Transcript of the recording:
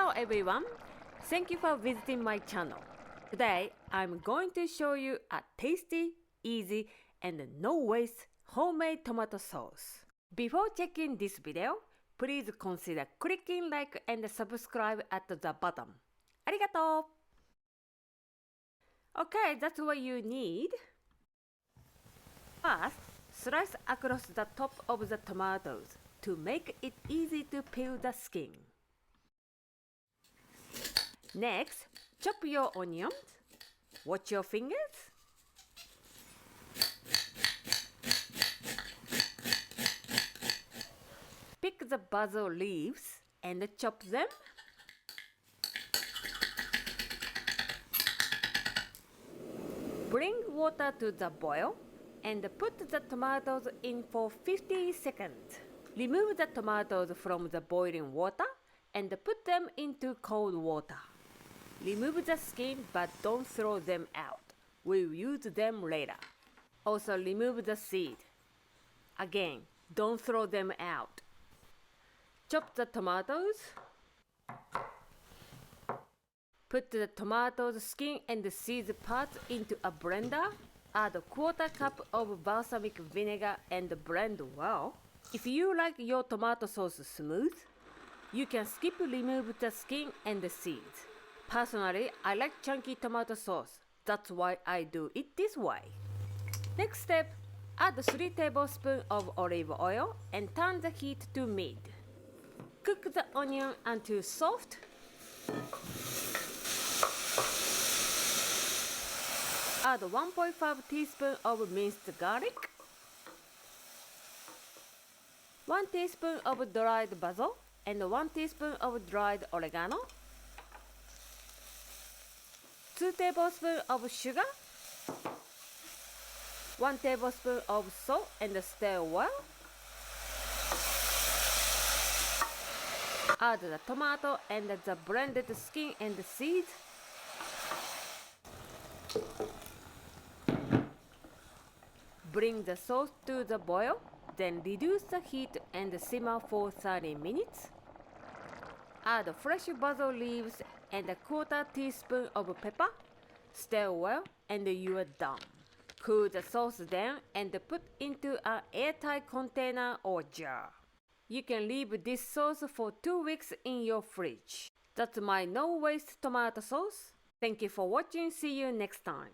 Hello everyone! Thank you for visiting my channel. Today, I'm going to show you a tasty, easy, and no-waste homemade tomato sauce. Before checking this video, please consider clicking like and subscribe at the bottom. Arigato! Okay, that's what you need. First, slice across the top of the tomatoes to make it easy to peel the skin. Next, chop your onions. Watch your fingers. Pick the basil leaves and chop them. Bring water to the boil and put the tomatoes in for 50 seconds. Remove the tomatoes from the boiling water and put them into cold water. Remove the skin but don't throw them out. We'll use them later. Also remove the seed. Again, don't throw them out. Chop the tomatoes. Put the tomatoes skin and the seed parts into a blender. Add a quarter cup of balsamic vinegar and blend well. If you like your tomato sauce smooth, you can skip remove the skin and the seeds. Personally, I like chunky tomato sauce. That's why I do it this way. Next step, add 3 tablespoons of olive oil and turn the heat to mid. Cook the onion until soft. Add 1.5 teaspoons of minced garlic, 1 teaspoon of dried basil, and 1 teaspoon of dried oregano, 2 tablespoons of sugar, 1 tablespoon of salt, and stir well. Add the tomato and the blended skin and seeds. Bring the sauce to the boil, then reduce the heat and simmer for 30 minutes. Add fresh basil leaves and a quarter teaspoon of pepper. Stir well and you are done. Cool the sauce down and put into an airtight container or jar. You can leave this sauce for 2 weeks in your fridge. That's my no-waste tomato sauce. Thank you for watching. See you next time.